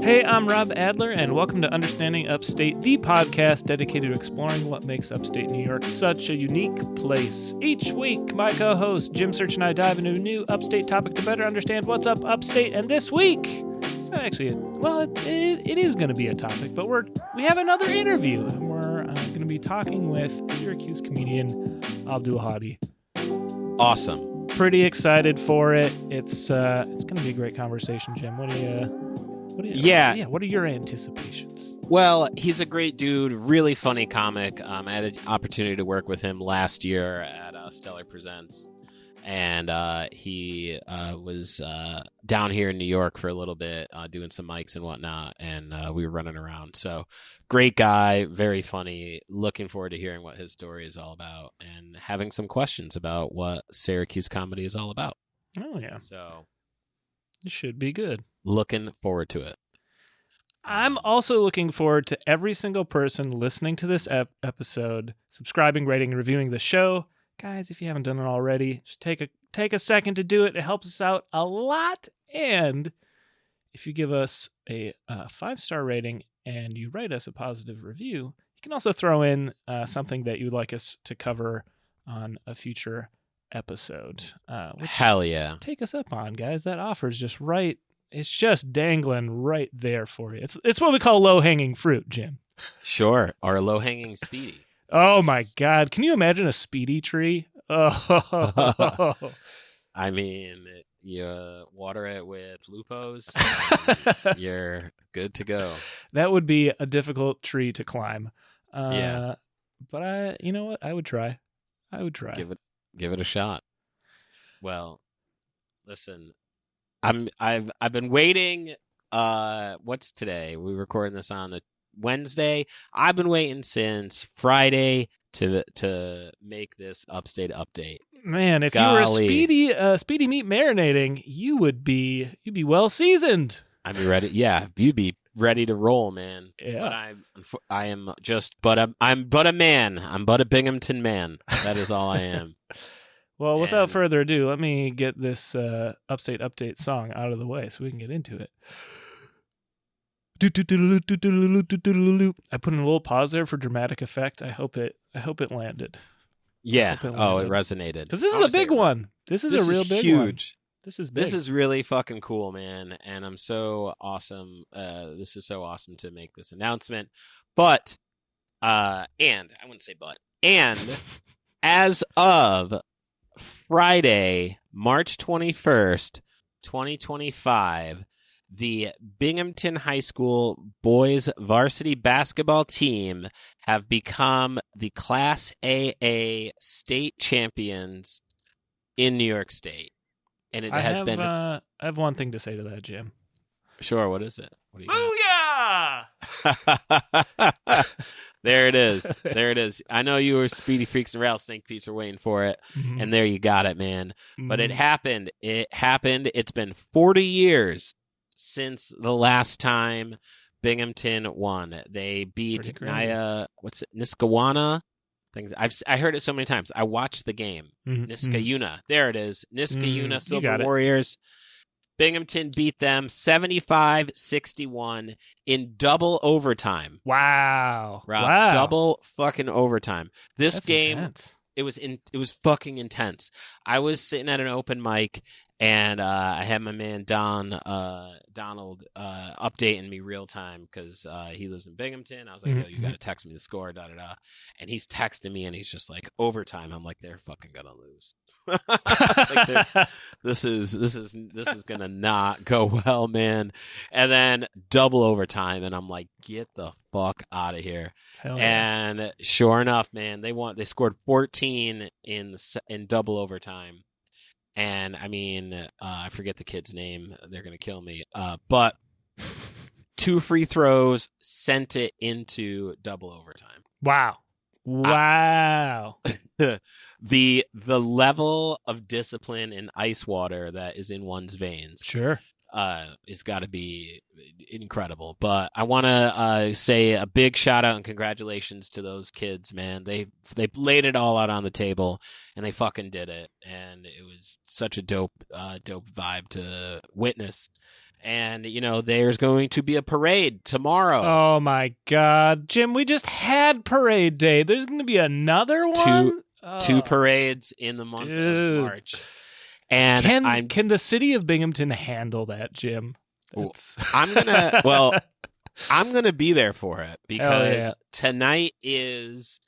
Hey, I'm Rob Adler, and welcome to Understanding Upstate, the podcast dedicated to exploring what makes upstate New York such a unique place. Each week, my co-host Jim Search and I dive into a new upstate topic to better understand what's up upstate. And this week, it's not actually, it is going to be a topic, but we have another interview, and we're going to be talking with Syracuse comedian Abdul Hadi. Awesome. Pretty excited for it. It's going to be a great conversation, Jim. What are your anticipations? Well, he's a great dude, really funny comic. I had an opportunity to work with him last year at Stellar Presents, and he was down here in New York for a little bit, doing some mics and whatnot, and we were running around. So, great guy, very funny. Looking forward to hearing what his story is all about and having some questions about what Syracuse comedy is all about. Oh, yeah. So, it should be good. Looking forward to it. I'm also looking forward to every single person listening to this episode, subscribing, rating, and reviewing the show. Guys, if you haven't done it already, just take a second to do it. It helps us out a lot. And if you give us a 5-star rating and you write us a positive review, you can also throw in something that you'd like us to cover on a future episode. Hell yeah. Take us up on, guys. That offer's just right. It's just dangling right there for you. It's what we call low-hanging fruit, Jim. Sure. Or low-hanging speedy. Oh, my God. Can you imagine a speedy tree? Oh. I mean, you water it with lupos, you're good to go. That would be a difficult tree to climb. Yeah. But you know what? I would try. Give it a shot. Well, listen, I've been waiting. What's today? We're recording this on a Wednesday. I've been waiting since Friday to make this Upstate update. Man, if you were a speedy meat marinating, you'd be well seasoned. I'd be ready. Yeah, you'd be ready to roll, man. Yeah. But I'm but a man. I'm but a Binghamton man. That is all I am. Well, without further ado, let me get this Upstate Update song out of the way so we can get into it. I put in a little pause there for dramatic effect. I hope it landed. Yeah. It resonated. Because this is a big one. This is a real big one. Huge. This is big. This is really fucking cool, man. And I'm so awesome. This is so awesome to make this announcement. But, and I wouldn't say but, and as of Friday, March 21st, 2025, the Binghamton High School boys varsity basketball team have become the Class AA state champions in New York State. And it has been... I have one thing to say to that, Jim. Sure, what is it? What do you Booyah! There it is. There it is. I know you were Speedy Freaks and Rattlesnake Pete's were waiting for it, and there you got it, man. But it happened. It's been 40 years since the last time Binghamton won. They beat Niskawana. I heard it so many times. I watched the game. Niskayuna. There it is. Niskayuna Silver Warriors. Binghamton beat them 75-61 in double overtime. Wow. Rob, wow. Double fucking overtime. That's game, intense. It was fucking intense. I was sitting at an open mic, and I had my man Donald updating me real time because he lives in Binghamton. I was like, yo, you got to text me the score, da-da-da. And he's texting me, and he's just like, overtime. I'm like, they're fucking going to lose. This is gonna not go well, man. And then double overtime, and I'm like, get the fuck out of here. And sure enough, man, they scored 14 in double overtime. And I mean, I forget the kid's name. They're gonna kill me. But 2 free throws sent it into double overtime. Wow. The level of discipline in ice water that is in one's veins, sure, is got to be incredible. But I want to say a big shout out and congratulations to those kids, man. They laid it all out on the table and they fucking did it, and it was such a dope vibe to witness. And, there's going to be a parade tomorrow. Oh, my God. Jim, we just had parade day. There's going to be another one? Two parades in the month of March. And can the city of Binghamton handle that, Jim? I'm gonna be there for it because tonight is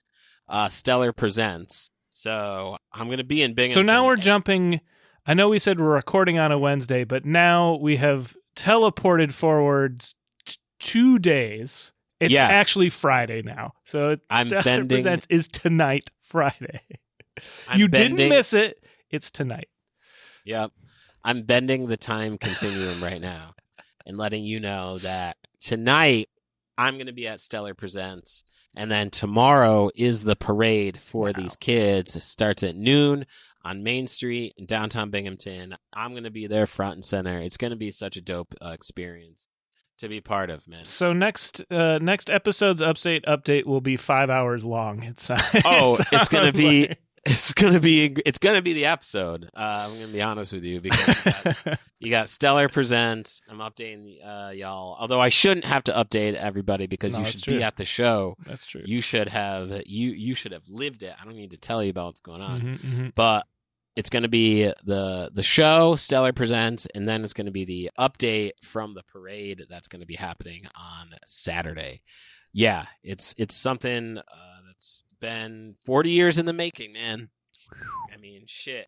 Stellar Presents. So I'm gonna be in Binghamton. So now we're jumping. I know we said we're recording on a Wednesday, but now we have teleported forwards 2 days. It's actually Friday now. So Stellar Presents is tonight, Friday. You didn't miss it. It's tonight. Yep. I'm bending the time continuum right now and letting you know that tonight I'm going to be at Stellar Presents, and then tomorrow is the parade for these kids. It starts at noon on Main Street in downtown Binghamton. I'm going to be there front and center. It's going to be such a dope experience to be part of, man. So next episode's Upstate update will be 5 hours long. It's going to be... It's gonna be the episode. I'm gonna be honest with you because you got Stellar Presents. I'm updating y'all. Although I shouldn't have to update everybody because you should be at the show. That's true. You should have you should have lived it. I don't need to tell you about what's going on. Mm-hmm. But it's gonna be the show Stellar Presents, and then it's gonna be the update from the parade that's gonna be happening on Saturday. Yeah, it's something that's been 40 years in the making, man. I mean, shit.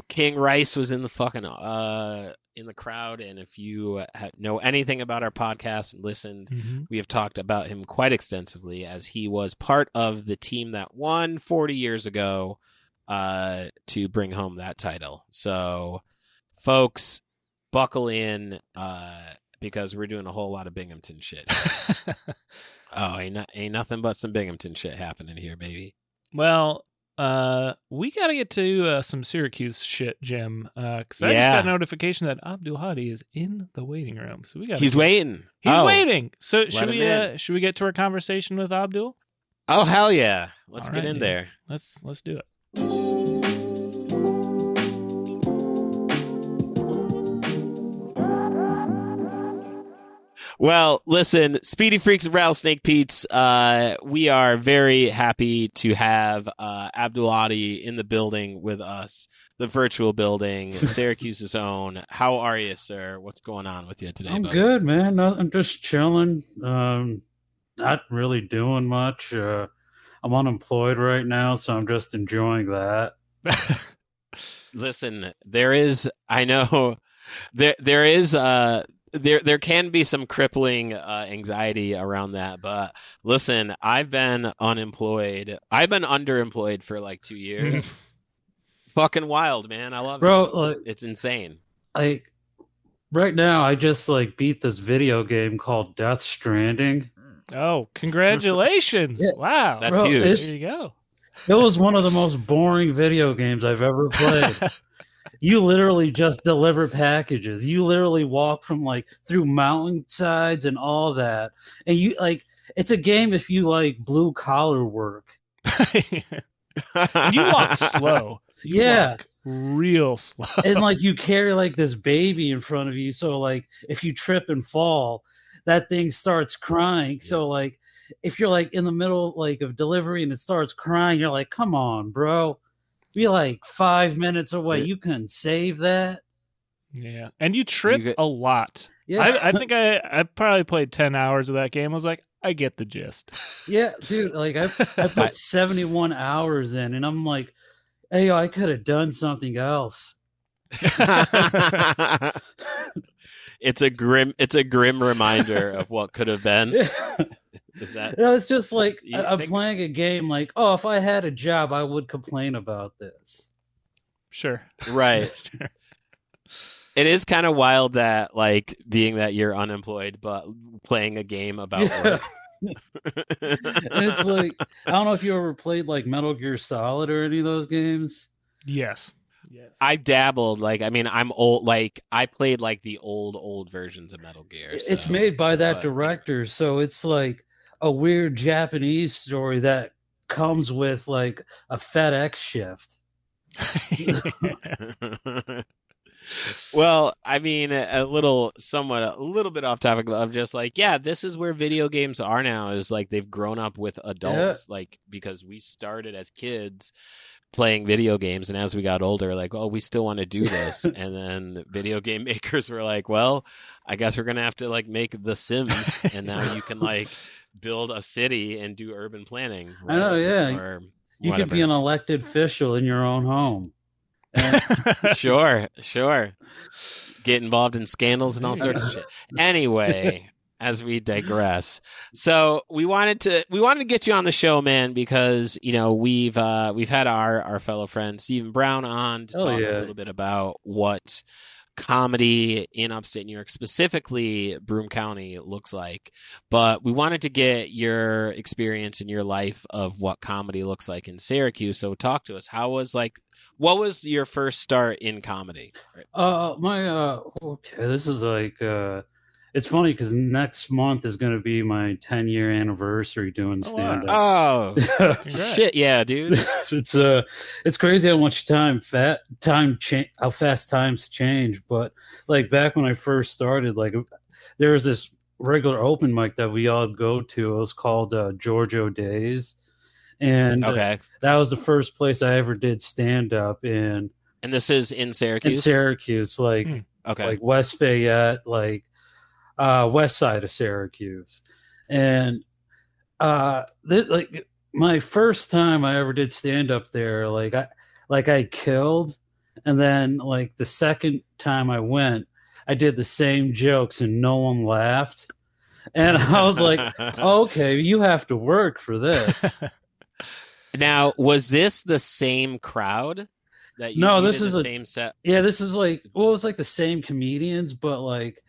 King Rice was in the fucking in the crowd, and if you know anything about our podcast and listened, we have talked about him quite extensively as he was part of the team that won 40 years ago to bring home that title. So, folks, buckle in because we're doing a whole lot of Binghamton shit. Oh, ain't nothing but some Binghamton shit happening here, baby. Well, we got to get to some Syracuse shit, Jim, because I just got a notification that Abdul Hadi is in the waiting room. So we got. He's waiting. He's waiting. So should we get to our conversation with Abdul? Oh hell yeah! Let's get in there. Let's do it. Well, listen, Speedy Freaks and Rattlesnake Pete's, we are very happy to have Abdul Hadi in the building with us, the virtual building, Syracuse's own. How are you, sir? What's going on with you today, I'm buddy? good, man. I'm just chilling. Not really doing much. I'm unemployed right now, so I'm just enjoying that. Listen, there is there can be some crippling anxiety around that, but listen, I've been unemployed. I've been underemployed for like 2 years. Fucking wild, man. I love it. It's insane. Like right now, I just beat this video game called Death Stranding. Oh, congratulations. Yeah. Wow. That's huge. There you go. It was one of the most boring video games I've ever played. You literally just deliver packages. You literally walk from through mountainsides and all that. And you it's a game if you like blue collar work. And you walk slow. You walk real slow. And you carry this baby in front of you. So if you trip and fall, that thing starts crying. Yeah. So if you're in the middle of delivery and it starts crying, you're like, come on, bro. Be 5 minutes away. You can save that. Yeah. And you trip a lot. Yeah. I think I probably played 10 hours of that game. I was like, I get the gist. Yeah, dude. I put 71 hours in, and I'm like, hey, I could have done something else. It's a grim reminder of what could have been. It's just I'm playing a game if I had a job, I would complain about this. Sure. Right. Sure. It is kind of wild that being that you're unemployed, but playing a game about work. And it's I don't know if you ever played Metal Gear Solid or any of those games. Yes. I dabbled. I'm old. I played the old versions of Metal Gear. It's made by that director, so it's a weird Japanese story that comes with a FedEx shift. Well, I mean, a little bit off topic of just like, yeah, this is where video games are now, is like they've grown up with Yeah. adults, like because we started as kids playing video games, and as we got older, like, oh, we still want to do this, and then the video game makers were like, well, I guess we're gonna have to like make The Sims, and now you can like build a city and do urban planning, I know, right? yeah. Or You could whatever. be an elected official in your own home. Sure. Get involved in scandals and all sorts of shit. Anyway, as we digress, so we wanted to get you on the show, man, because we've had our fellow friend Stephen Brown on to talk a little bit about what comedy in upstate New York, specifically Broome County, looks like. But we wanted to get your experience in your life of what comedy looks like in Syracuse. So talk to us. What was your first start in comedy? Okay, this is like it's funny because next month is going to be my 10-year anniversary doing stand up. Oh, shit, yeah, dude. It's crazy how much how fast times change. But like back when I first started, like there was this regular open mic that we all go to. It was called Giorgio Days. And okay. That was the first place I ever did stand up in. And this is in Syracuse? In Syracuse, like like West Fayette, like west side of Syracuse. And like my first time I ever did stand up there, like I killed, and then like the second time I went, I did the same jokes and no one laughed. And I was like, okay, you have to work for this. Now, was this the same crowd that you No, this is the same set? Yeah, this is like, well, it was like the same comedians, but like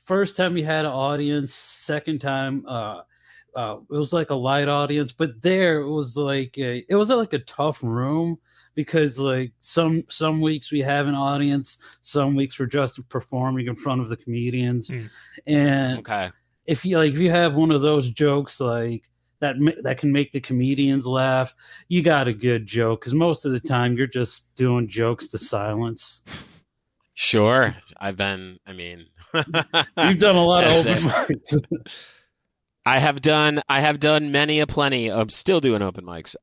first time we had an audience, second time it was like a light audience, but there it was like it was like a tough room because like some weeks we have an audience, some weeks we're just performing in front of the comedians. And if you have one of those jokes like that can make the comedians laugh, you got a good joke, because most of the time you're just doing jokes to silence. Sure. You've done a lot of open mics. I have done many a plenty of still doing open mics.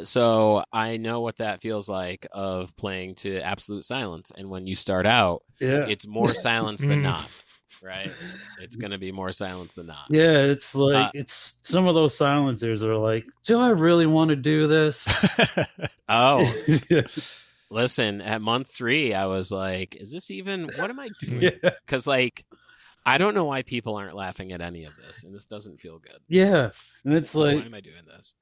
So I know what that feels like, of playing to absolute silence. And when you start out, it's more silence than not. Right? It's going to be more silence than not. Yeah, it's like it's some of those silencers are like, do I really want to do this? Oh. Listen, at month 3, I was like, is this even, what am I doing? Because like, I don't know why people aren't laughing at any of this, and this doesn't feel good. Yeah, and it's like, why am I doing this?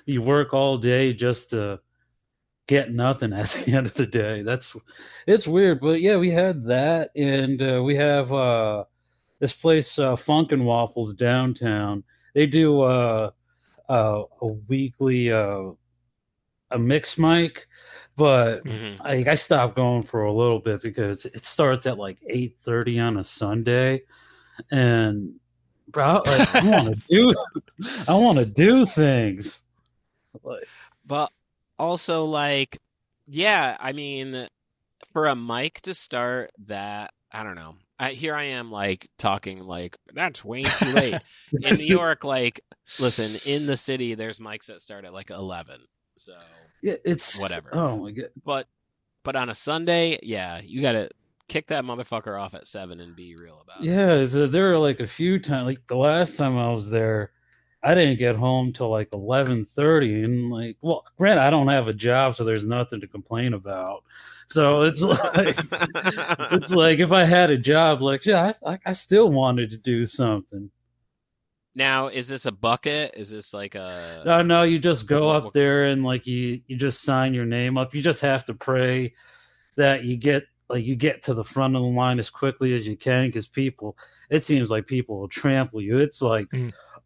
You work all day just to get nothing at the end of the day. It's weird, but yeah, we had that, and we have this place, Funkin' Waffles downtown. They do a weekly a mix mic, but I stopped going for a little bit because it starts at like 8:30 on a Sunday, and bro, like, I want to do things. But also, like, yeah, I mean, for a mic to start that, I don't know. Here I am, like, talking like, that's way too late. In New York, like, listen, in the city, there's mics that start at like 11. So yeah, it's whatever. Oh my god! But on a Sunday, yeah, you gotta kick that motherfucker off at 7 and be real about it. Yeah, so there were like a few times. Like the last time I was there, I didn't get home till like 11:30, and like, well, granted, I don't have a job, so there's nothing to complain about. So it's like if I had a job, like, yeah, I still wanted to do something. Now, is this a bucket? Is this like a... No, you just go up there and like you just sign your name up. You just have to pray that you get to the front of the line as quickly as you can, because it seems like people will trample you. It's like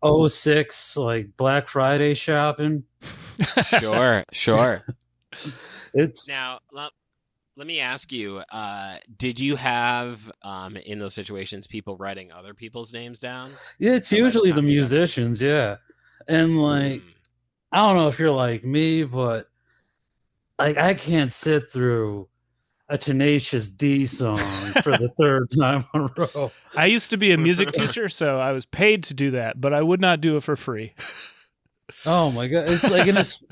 06, like Black Friday shopping. Sure. It's now. Let me ask you, did you have, in those situations, people writing other people's names down? Yeah, it's usually the musicians, yeah. And, like, I don't know if you're like me, but, like, I can't sit through a Tenacious D song for the third time in a row. I used to be a music teacher, so I was paid to do that, but I would not do it for free. Oh my god! It's like it's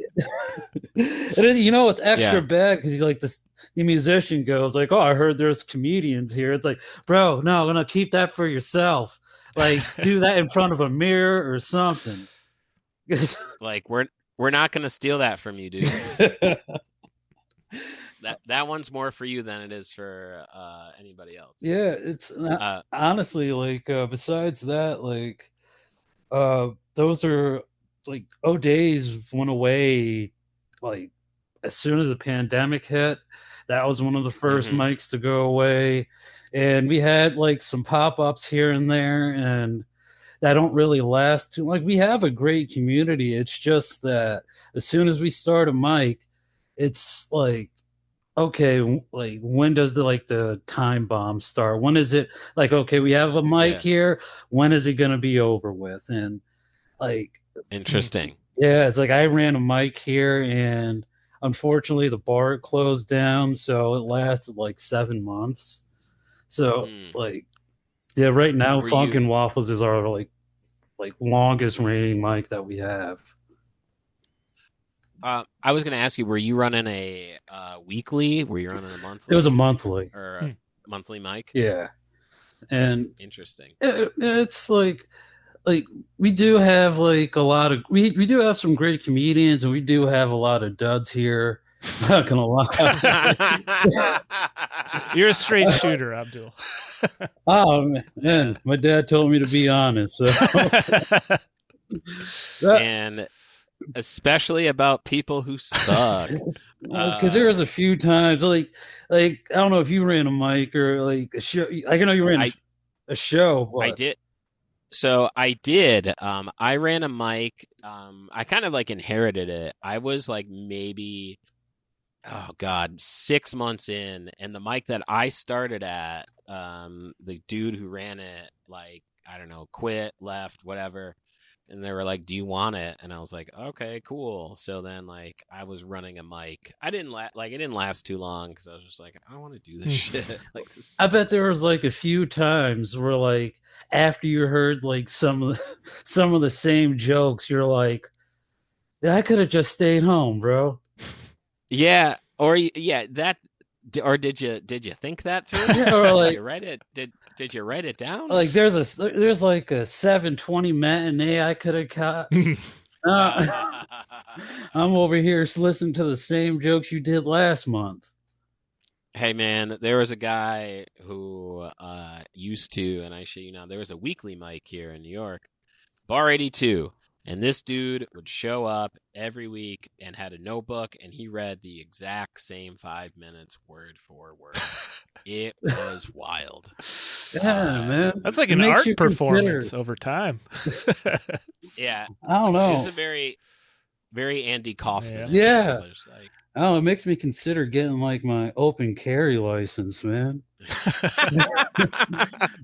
extra bad because he's like this. The musician goes like, "Oh, I heard there's comedians here." It's like, bro, no, keep that for yourself. Like, do that in front of a mirror or something. Like we're not gonna steal that from you, dude. that one's more for you than it is for anybody else. Yeah, it's honestly like besides that, like those are like O'Days went away like as soon as the pandemic hit. That was one of the first mics to go away, and we had like some pop-ups here and there, and that don't really last too. Like we have a great community. It's just that as soon as we start a mic, it's like, okay, like when does the time bomb start? When is it like, okay, we have a mic here. When is it going to be over with? And like, interesting. Yeah, it's like I ran a mic here, and unfortunately the bar closed down, so it lasted like 7 months. So like, yeah, right now Funkin' Waffles is our like longest reigning mic that we have. I was going to ask you, were you running a weekly? Were you running a monthly? It was a monthly. Or a monthly mic? Yeah. And interesting. It's like we do have like a lot of we do have some great comedians, and we do have a lot of duds here. Not gonna lie. You're a straight shooter, Abdul. Oh man, my dad told me to be honest. So. And especially about people who suck. Because there was a few times like I don't know if you ran a mic or like a show. I know you ran a show. But... I did. So I did. I ran a mic. I kind of like inherited it. I was like maybe, 6 months in, and the mic that I started at, the dude who ran it, like, I don't know, quit, left, whatever. And they were like, "Do you want it?" And I was like, "Okay, cool." So then, like, I was running a mic. I didn't it didn't last too long because I was just like, "I don't want to do this shit." Like, I bet there was like a few times where, like, after you heard like some of the same jokes, you're like, "I could have just stayed home, bro." Yeah, or that. Or did you think that through? Or like, did you write it? Did you write it down? Like there's like a 7:20 matinee I could have caught. I'm over here listening to the same jokes you did last month. Hey man, there was a guy who used to, and I shit you not, there was a weekly mic here in New York, Bar 82. And this dude would show up every week and had a notebook, and he read the exact same 5 minutes word for word. It was wild. Yeah, man. That's like an art performance over time. Yeah. I don't know. It's a very, very Andy Kaufman. Yeah. Like, oh, it makes me consider getting like my open carry license, man.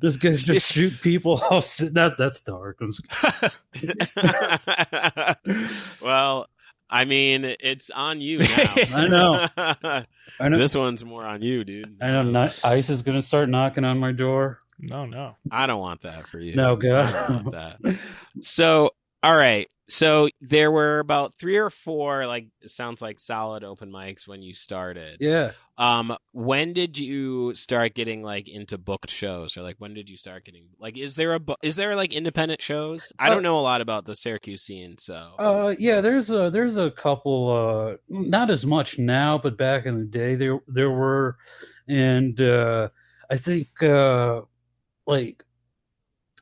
just shoot people off. That's dark. Well, I mean, it's on you now. I know. This one's more on you, dude. I know. ICE is gonna start knocking on my door. No. I don't want that for you. No, God. I don't want that. So, all right. So there were about 3 or 4, like, it sounds like solid open mics when you started. Yeah. When did you start getting like into booked shows, or like when did you start getting like, is there like independent shows? I don't know a lot about the Syracuse scene, so. Yeah, there's a couple, not as much now, but back in the day there were, and I think like,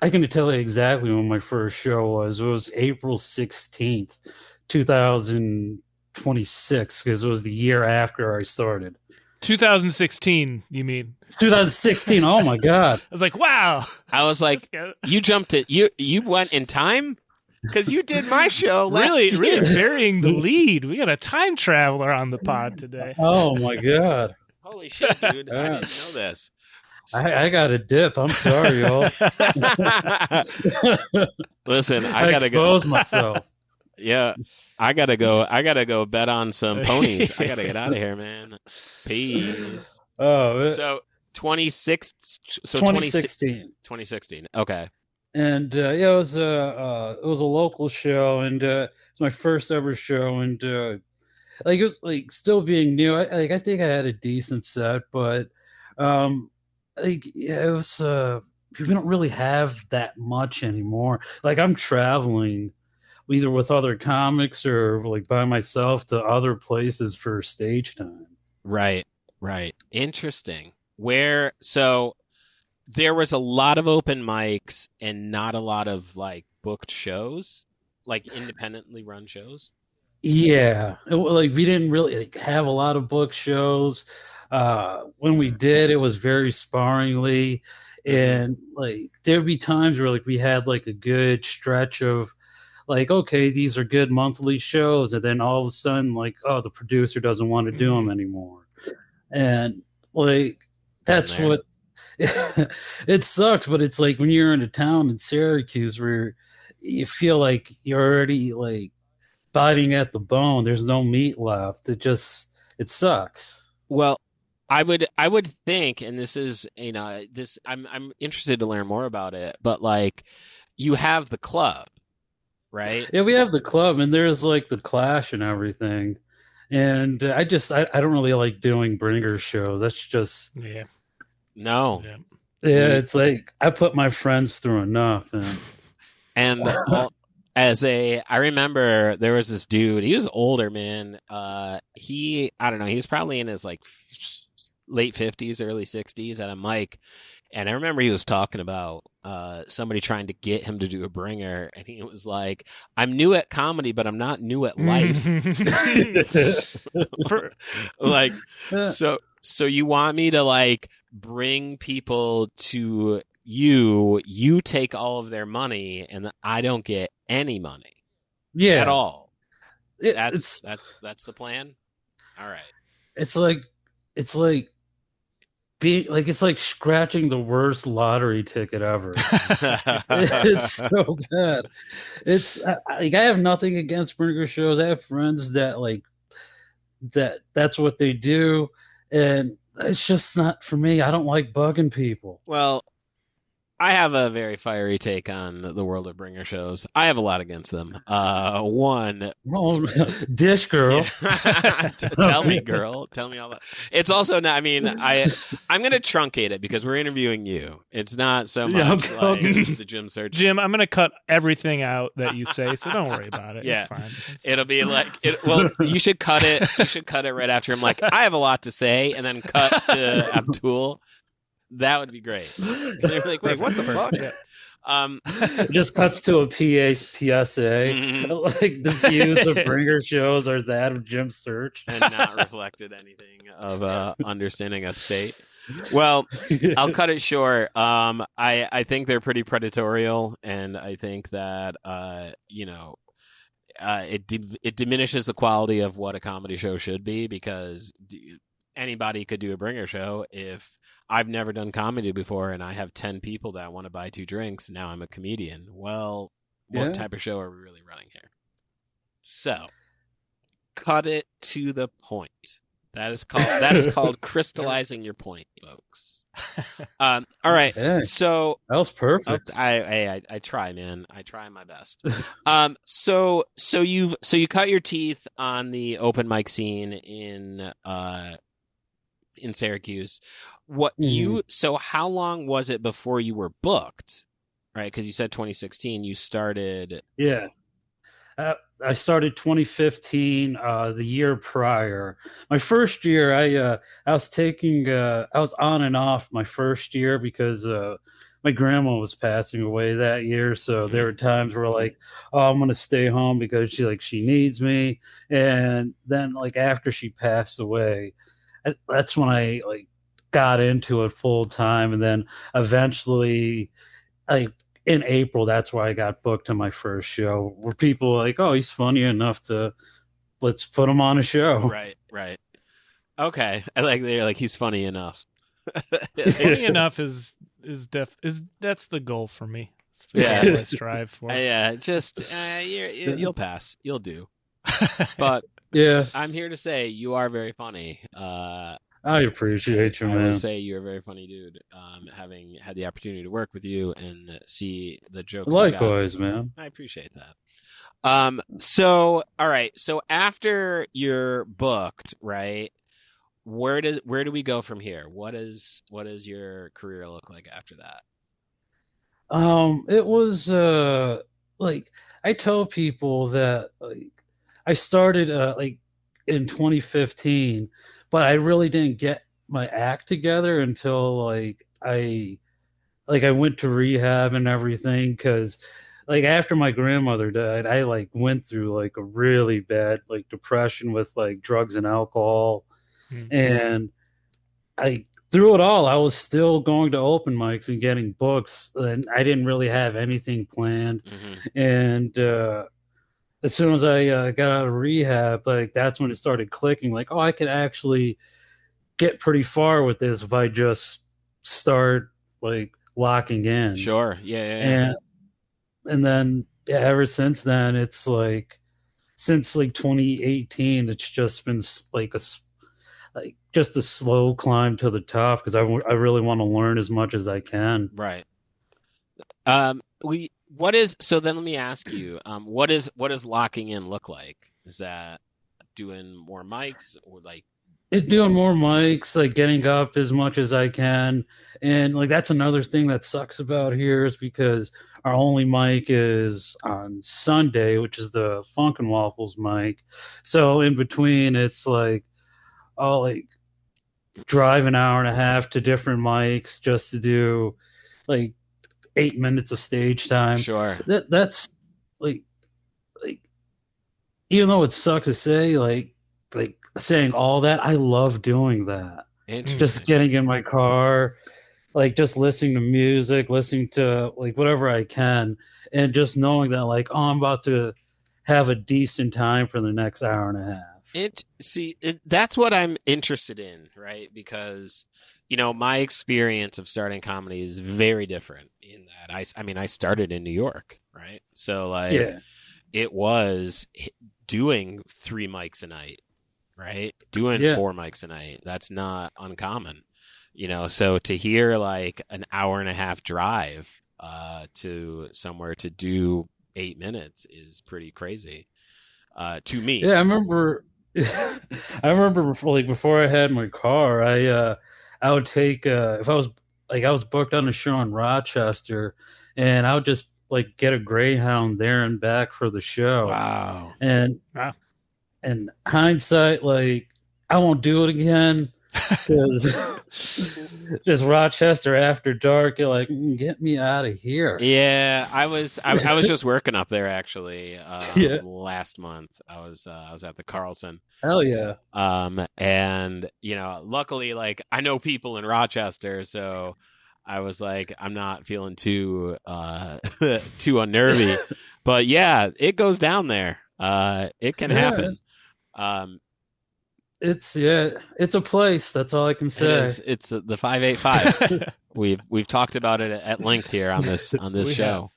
I can tell you exactly when my first show was. It was April 16th, 2026, because it was the year after I started. 2016, you mean? It's 2016. Oh my God. I was like, wow. I was like, you jumped it. You went in time? Because you did my show last year. Really burying the lead. We got a time traveler on the pod today. Oh my God. Holy shit, dude. I didn't know this. I got a dip. I'm sorry, y'all. Listen, I gotta expose myself. Yeah, I gotta go bet on some ponies. I gotta get out of here, man. Peace. Oh, So 26. So 2016. 2016. Okay. And yeah, it was a local show, and it's my first ever show, and like it was like still being new. I think I had a decent set, but like yeah, it was we don't really have that much anymore. Like I'm traveling either with other comics or like by myself to other places for stage time. Right. Right. Interesting. Where so there was a lot of open mics and not a lot of like booked shows, like independently run shows. Yeah, like we didn't really like, have a lot of book shows. When we did, it was very sparingly, and like there'd be times where like we had like a good stretch of like, okay, these are good monthly shows, and then all of a sudden, like, oh, the producer doesn't want to do them anymore, and like Been that's there. what it sucks. But it's like when you're in a town in Syracuse where you feel like you're already like biting at the bone. There's no meat left. It sucks. Well, I would think, and this is this I'm interested to learn more about it, but like you have the club, right? Yeah, we have the club, and there's like the Clash and everything. And I don't really like doing bringer shows. That's just Yeah. No. Yeah. yeah. It's like I put my friends through enough, And I remember there was this dude, he was older, man. I don't know, he's probably in his like late 50s, early 60s at a mic. And I remember he was talking about somebody trying to get him to do a bringer. And he was like, I'm new at comedy, but I'm not new at life. Like, so you want me to like bring people to you take all of their money and I don't get any money yeah, at all. It's That's the plan. All right. it's like it's like scratching the worst lottery ticket ever. It's so bad. It's like I have nothing against burger shows. I have friends that like that's what they do, and it's just not for me. I don't like bugging people. Well, I have a very fiery take on the world of bringer shows. I have a lot against them. One, Oh, dish girl. tell me, girl. Tell me all about. It's also not. I mean, I'm going to truncate it because we're interviewing you. It's not so much like the gym search. Jim, I'm going to cut everything out that you say, so don't worry about it. Yeah. It's fine. It'll be like, well, you should cut it. You should cut it right after I'm like, I have a lot to say, and then cut to Abdul. That would be great. They're like, wait, what the fuck? It just cuts to a PSA. Like the views of bringer shows are that of Jim Search, and not reflected anything of understanding Upstate. Well, I'll cut it short. I think they're pretty predatorial, and I think that it diminishes the quality of what a comedy show should be because anybody could do a bringer show. If I've never done comedy before and I have 10 people that want to buy 2 drinks, now I'm a comedian. Well, what type of show are we really running here? So, cut it to the point. That is called crystallizing your point, folks. All right. Yeah, so that was perfect. I try, man. I try my best. So you cut your teeth on the open mic scene in Syracuse. So how long was it before you were booked? Right, because you said 2016. You started. Yeah, I started 2015, the year prior. My first year, I was on and off my first year because my grandma was passing away that year. So there were times where like, oh, I'm gonna stay home because she needs me, and then like after she passed away, that's when I like got into it full time, and then eventually, like in April, that's where I got booked to my first show. Where people were like, "Oh, he's funny enough to let's put him on a show." Right. Okay, I like they're like he's funny enough. Funny enough is that's the goal for me. It's the goal I strive for. Yeah, just you'll pass, you'll do. But yeah, I'm here to say you are very funny. I appreciate you, I will man. say you're a very funny dude. Having had the opportunity to work with you and see the jokes you got, Likewise, man. I appreciate that. All right. So after you're booked, right? Where do we go from here? What does your career look like after that? It was like I tell people that like I started like in 2015, but I really didn't get my act together until like I went to rehab and everything because like after my grandmother died, I like went through like a really bad like depression with like drugs and alcohol, Mm. and I through it all, I was still going to open mics and getting books, and I didn't really have anything planned. Mm-hmm. And as soon as I got out of rehab, like that's when it started clicking. Like, oh, I could actually get pretty far with this if I just start like locking in. Sure. Yeah. And then yeah, ever since then, it's like since like 2018, it's just been like just a slow climb to the top because I really want to learn as much as I can. Right. So then let me ask you, what does locking in look like? Is that doing more mics or like It doing more mics, like getting up as much as I can, and like that's another thing that sucks about here is because our only mic is on Sunday, which is the Funk and Waffles mic. So in between, it's like I'll like drive an hour and a half to different mics just to do like 8 minutes of stage time. sure. That's like like even though it sucks to say like saying all that, I love doing that. Just Interesting. getting in my car, like just listening to music, listening to like whatever I can, and just knowing that like oh I'm about to have a decent time for the next hour and a half. That's what I'm interested in, right? Because my experience of starting comedy is very different in that I mean I started in New York, right? So like Yeah. it was doing 3 mics a night, right? Doing Yeah. 4 mics a night. That's not uncommon, so to hear like an hour and a half drive to somewhere to do 8 minutes is pretty crazy to me. Yeah, I remember. I remember like before I had my car, I would take if I was booked on a show in Rochester, and I would just like get a Greyhound there and back for the show. Wow. And Wow. in hindsight, like I won't do it again because just Rochester after dark. You're like, get me out of here. Yeah, I was just working up there actually Yeah, last month. I was at the Carlson. hell yeah. And luckily like I know people in Rochester, so I was like I'm not feeling too too unnervy. But yeah, it goes down there. It can happen. Um It's it's a place. That's all I can say. it's the 585. We've talked about it at length here on this We show.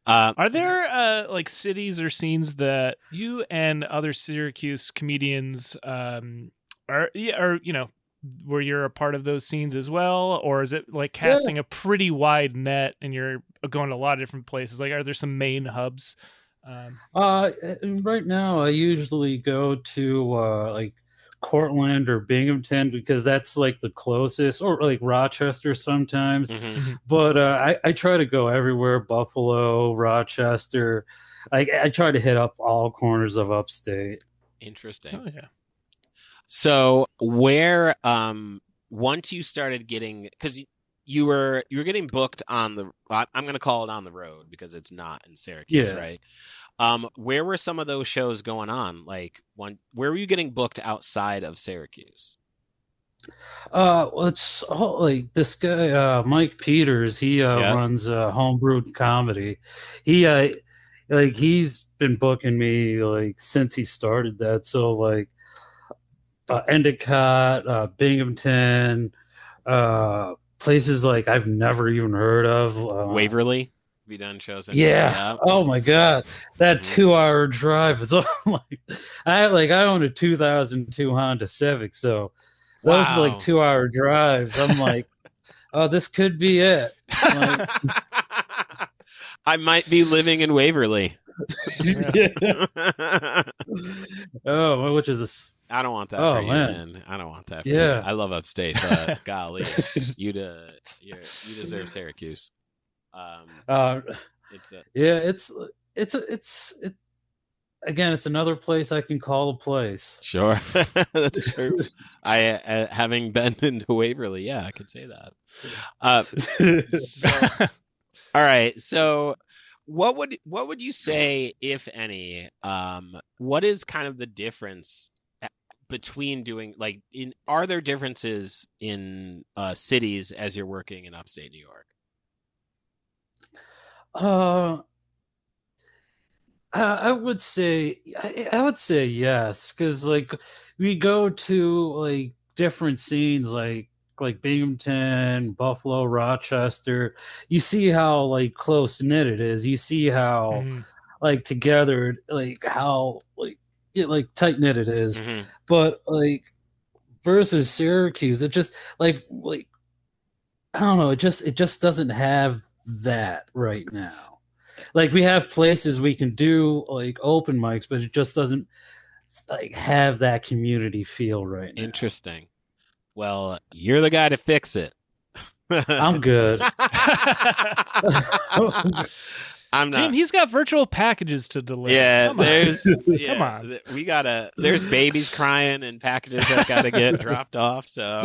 Are there like cities or scenes that you and other Syracuse comedians are where you're a part of those scenes as well, or is it like casting a pretty wide net and you're going to a lot of different places? Like, are there some main hubs? Right now I usually go to like Cortland or Binghamton because that's like the closest, or like Rochester sometimes. Mhm. But I try to go everywhere: Buffalo, Rochester. I try to hit up all corners of upstate. Interesting. Oh yeah. So where once you started getting, because you were getting booked on the, I'm going to call it on the road because it's not in Syracuse, Yeah. right? Where were some of those shows going on? Like where were you getting booked outside of Syracuse? Well, it's like this guy, Mike Peters. He Yeah. runs Homebrewed Comedy. He like he's been booking me like since he started that. So like Endicott, Binghamton, places like I've never even heard of. Waverly? Have you done shows in? Yeah. Oh my God, that 2-hour drive. It's all like I own a 2002 Honda Civic, so That was like Wow. 2-hour drives. I'm like, oh, this could be it. Like, I might be living in Waverly. oh, which is this? I don't want that for Oh you, man. I don't want that for Yeah. you. I love Upstate, but golly, you deserve Syracuse. It's a, Yeah, it, again, it's another place I can call a place. sure. That's true. I having been into Waverly, yeah, I could say that. So, all right, so what would you say, if any, what is kind of the difference between doing, like, are there differences in cities as you're working in upstate New York? I would say I would say yes, because like we go to like different scenes like Binghamton, Buffalo, Rochester. You see how like close knit it is. You see how like together, like how like tight knit it is. Mm-hmm. But like versus Syracuse, it just like I don't know. It just doesn't have that right now. Like we have places we can do like open mics, but it just doesn't like have that community feel right now. Interesting. Well, you're the guy to fix it. I'm good. I'm not. Jim, he's got virtual packages to deliver. Yeah, Come on. come on. There's babies crying and packages that gotta get dropped off. So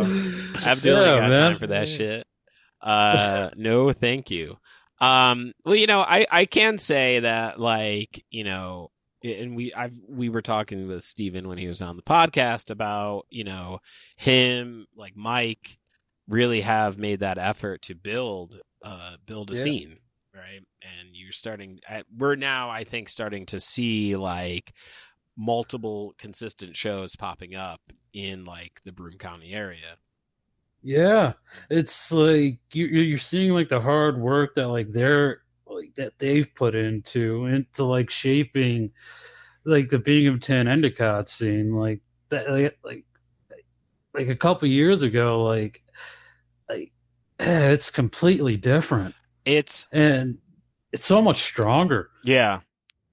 Abdul ain't got time for that shit. No, thank you. Well, I can say that, like, and we were talking with Steven when he was on the podcast about, him, like Mike, really have made that effort to build a scene, right? And we're now, I think, starting to see like multiple consistent shows popping up in like the Broome County area. Yeah, it's like you're seeing like the hard work that like they've put into like shaping like the Binghamton Endicott scene, like that like a couple years ago, like it's completely different. And it's so much stronger. Yeah.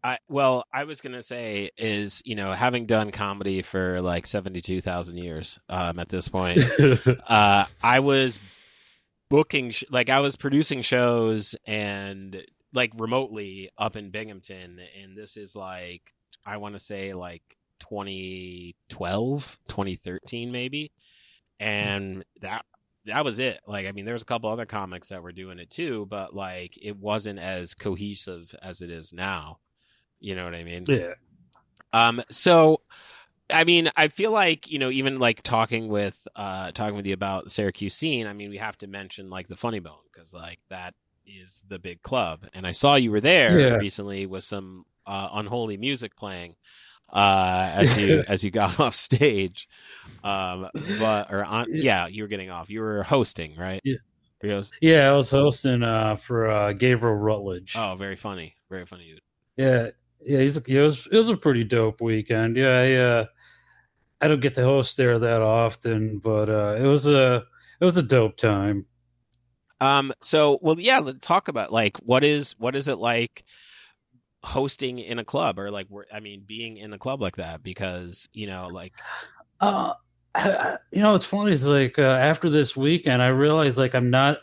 I was going to say is, having done comedy for like 72,000 years at this point, I was booking, I was producing shows and like remotely up in Binghamton. And this is like, I want to say like 2012, 2013 maybe. And that was it. Like, I mean, there's a couple other comics that were doing it too, but like it wasn't as cohesive as it is now. You know what I mean? Yeah. So, I mean, I feel like, even like talking with you about the Syracuse scene, I mean, we have to mention like the Funny Bone, because like that is the big club. And I saw you were there recently with some unholy music playing as you got off stage. You were getting off. You were hosting, right? Yeah, I was hosting for Gabriel Rutledge. Oh, very funny. Very funny dude. Yeah. Yeah, it was a pretty dope weekend. Yeah, I don't get to host there that often, but it was a dope time. So, well, yeah, let's talk about like what is it like hosting in a club, or like being in a club like that, because like it's funny. It's like after this weekend, I realized like I'm not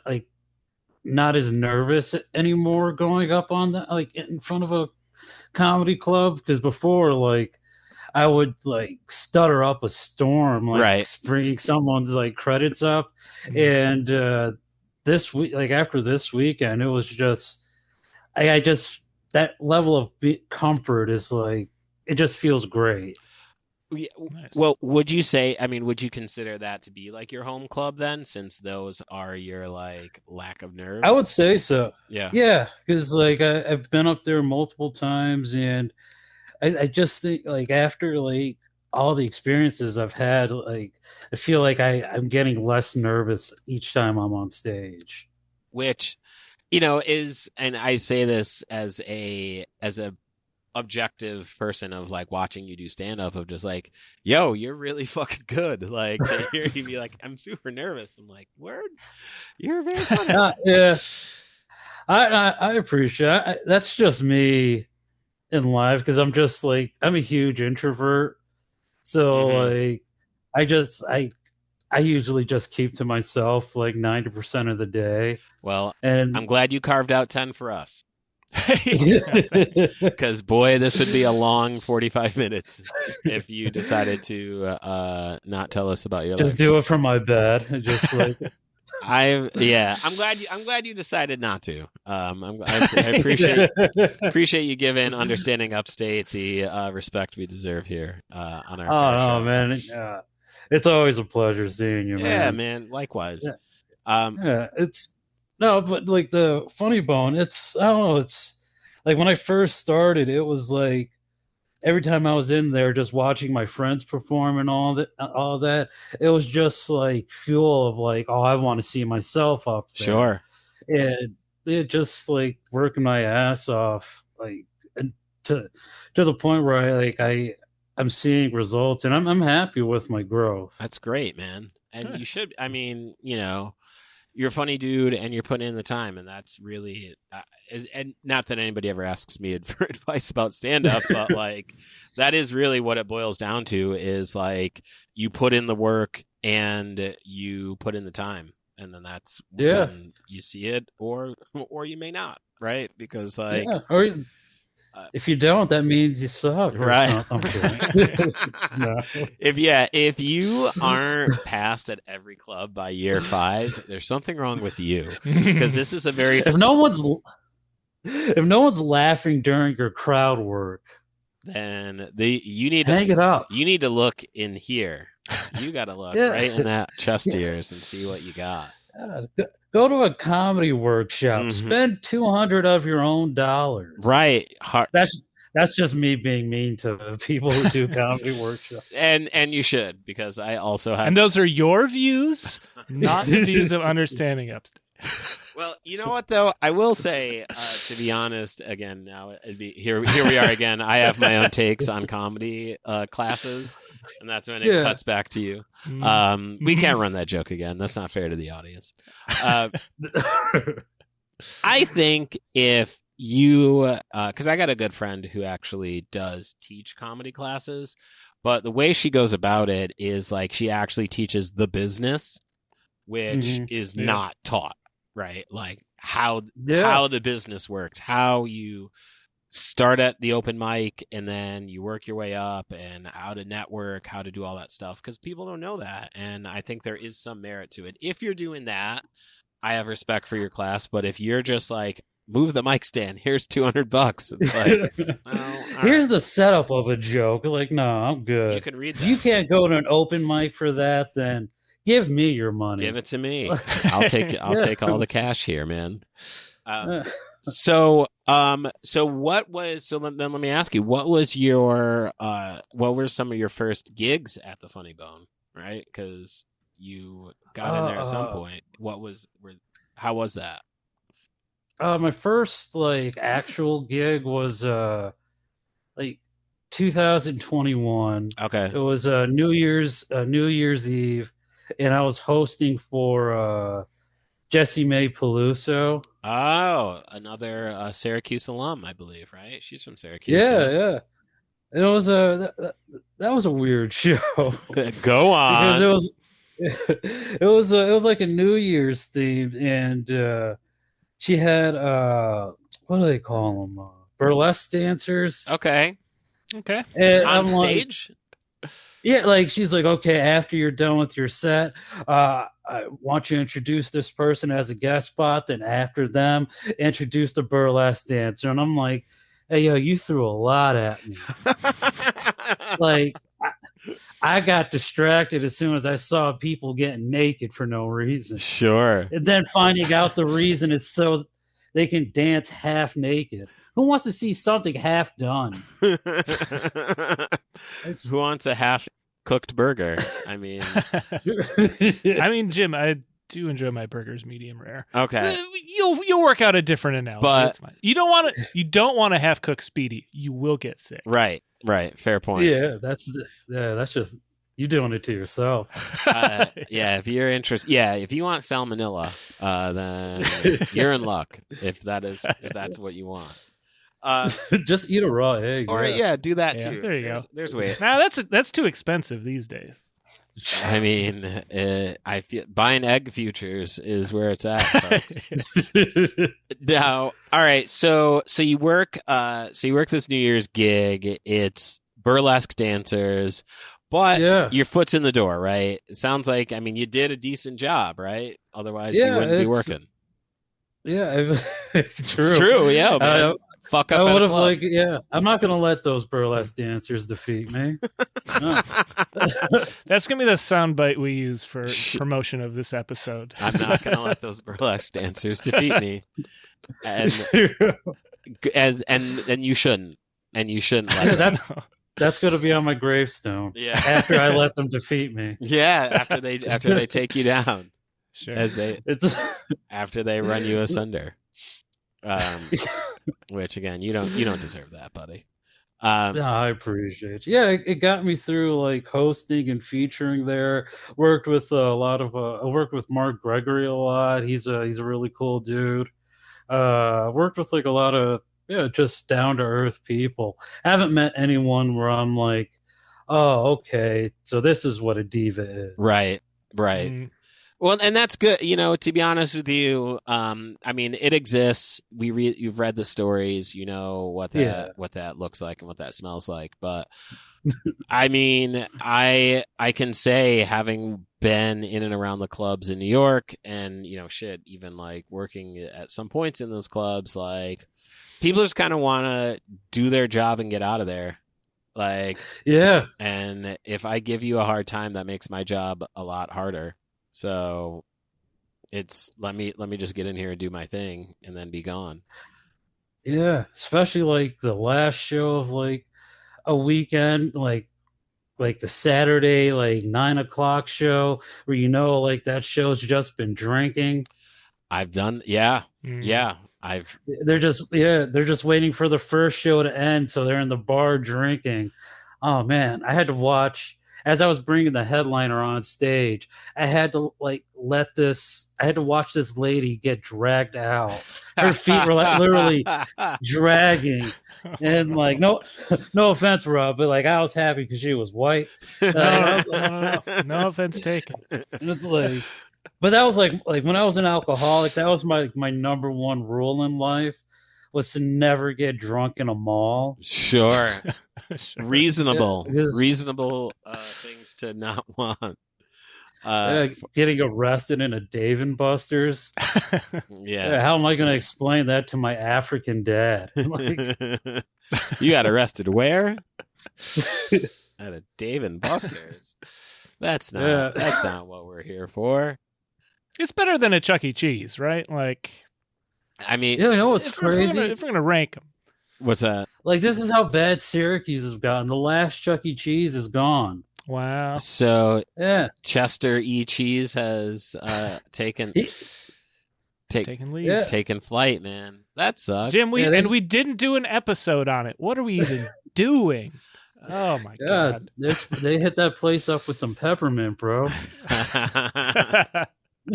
as nervous anymore going up on in front of a comedy club, because before like I would like stutter up a storm, like bringing someone's like credits up. And this week, like after this weekend, it was just I just that level of comfort is like it just feels great. Nice. Well, would you consider that to be like your home club then, since those are your like lack of nerves? I would say so. Yeah, because like I've been up there multiple times, and I just think like after like all the experiences I've had, like I feel like I'm getting less nervous each time I'm on stage. Which, is, and I say this as a objective person of like watching you do stand up of just like, yo, you're really fucking good. Like to hear you be like, I'm super nervous. I'm like, word, you're very funny. Yeah, I appreciate it. That's just me in life because I'm just like I'm a huge introvert. So like I usually just keep to myself like 90% of the day. Well, And I'm glad you carved out 10 for us. Yeah. Because boy, this would be a long 45 minutes if you decided to not tell us about your just life. do it from my bed. Just like I'm glad you decided not to. I appreciate you giving Understanding Upstate the respect we deserve here on our fair show. Oh man, it's always a pleasure seeing you, man. Yeah, man. Likewise. Yeah, it's no, but like the Funny Bone, it's I don't know, it's like when I first started, it was like every time I was in there, just watching my friends perform and all that, it was just like fuel of like, oh, I want to see myself up there. Sure. And it just like working my ass off, like and to the point where I'm seeing results, and I'm happy with my growth. That's great, man. And Good. you should. I mean, you're a funny dude, and you're putting in the time, and that's really. And not that anybody ever asks me for advice about stand up, but like that is really what it boils down to. Is like you put in the work and you put in the time, and then that's when you see it, or you may not, right? Because like. Yeah, or if you don't, that means you suck, right? No. If you aren't passed at every club by year 5, there's something wrong with you. Because this is a very if no one's laughing during your crowd work, then you need hang it up. You need to look in here. You got to look right in that chest of yours and see what you got. Go to a comedy workshop. Mhm. Spend $200 of your own dollars. Right. That's just me being mean to people who do comedy workshops. And you should, because I also have. And those are your views, not the views of Understanding Upstate. Well, you know what though? I will say, to be honest, again, now it'd be here we are again. I have my own takes on comedy classes, and that's when it cuts back to you. We can't run that joke again. That's not fair to the audience. I think if you, because I got a good friend who actually does teach comedy classes, but the way she goes about it is like she actually teaches the business, which is not taught. Right, like how the business works, how you start at the open mic and then you work your way up, and how to network, how to do all that stuff, because people don't know that, and I think there is some merit to it. If you're doing that, I have respect for your class, but if you're just like, move the mic stand, here's $200, it's like, well, here's the setup of a joke. Like, no, I'm good. You can read that. If you can't go to an open mic for that, then give me your money. Give it to me. I'll take all the cash here, man. So what was, so then let me ask you, what was your what were some of your first gigs at the Funny Bone, right? Because you got in there at some point. How was that? My first like actual gig was like 2021. Okay. It was New Year's Eve, and I was hosting for Jessie Mae Peluso. Oh, another Syracuse alum, I believe, right? She's from Syracuse. Yeah. And it was that was a weird show. Go on. Because it was like a New Year's theme, and she had what do they call them? Burlesque dancers. Okay. And on I'm stage? Like, yeah, like she's like, okay, after you're done with your set, I want you to introduce this person as a guest spot. Then after them, introduce the burlesque dancer. And I'm like, hey, yo, you threw a lot at me. Like, I got distracted as soon as I saw people getting naked for no reason. Sure. And then finding out the reason is so they can dance half naked. Who wants to see something half done? Who wants a half cooked burger? I mean, Jim, do enjoy my burgers medium rare. Okay. You'll work out a different analogy. But- It's fine. You don't want to half cook speedy. You will get sick. Right. Fair point. Yeah, that's just you doing it to yourself. Yeah, if you're interested, if you want salmonella, then you're in luck. If that's what you want. Just eat a raw egg. Or do that Yeah, too. there you go. There's ways. Now that's too expensive these days. I mean, I feel buying egg futures is where it's at, folks. Now, all right. So you work this New Year's gig. It's burlesque dancers, but your foot's in the door, right? It sounds like, I mean, you did a decent job, right? Otherwise, you wouldn't be working. Yeah, it's true. It's true. Yeah, man. Fuck up. I would have I'm not gonna let those burlesque dancers defeat me. No. That's gonna be the soundbite we use for promotion of this episode. I'm not gonna let those burlesque dancers defeat me, and you shouldn't, let them. That's gonna be on my gravestone. Yeah, after I let them defeat me. Yeah, after they take you down, sure. After they run you asunder. Which again, you don't deserve that, buddy. No, I appreciate it. Yeah, it got me through like hosting and featuring there. Worked with a lot of I worked with Mark Gregory a lot. He's a really cool dude. Worked with like a lot of just down to earth people. I haven't met anyone where I'm like, oh, okay, so this is what a diva is. Right. Well, and that's good. To be honest with you, I mean, it exists. You've read the stories. You know what that looks like and what that smells like. But I mean, I can say, having been in and around the clubs in New York, and even like working at some points in those clubs, like people just kind of want to do their job and get out of there. Like, yeah. And if I give you a hard time, that makes my job a lot harder. So it's let me just get in here and do my thing and then be gone. Yeah, especially like the last show of like a weekend, like the Saturday like 9:00 show where like that show's just been drinking. I've done yeah. They're just waiting for the first show to end, so they're in the bar drinking. Oh man, I had to watch. As I was bringing the headliner on stage, I had to watch this lady get dragged out. Her feet were like literally dragging, and like no offense, Rob, but like I was happy because she was white. No offense taken. And it's like, but that was like when I was an alcoholic, that was my number one rule in life, was to never get drunk in a mall. Sure. Reasonable things to not want. Getting arrested in a Dave & Buster's. Yeah. How am I going to explain that to my African dad? You got arrested where? At a Dave & Buster's. That's not what we're here for. It's better than a Chuck E. Cheese, right? Like, I mean, what's crazy? If we're gonna rank them, what's that? Like, this is how bad Syracuse has gotten. The last Chuck E. Cheese is gone. Wow. So Chester E. Cheese has taken leave, taken flight, man. That sucks. Jim, we didn't do an episode on it. What are we even doing? Oh my god! They hit that place up with some peppermint, bro.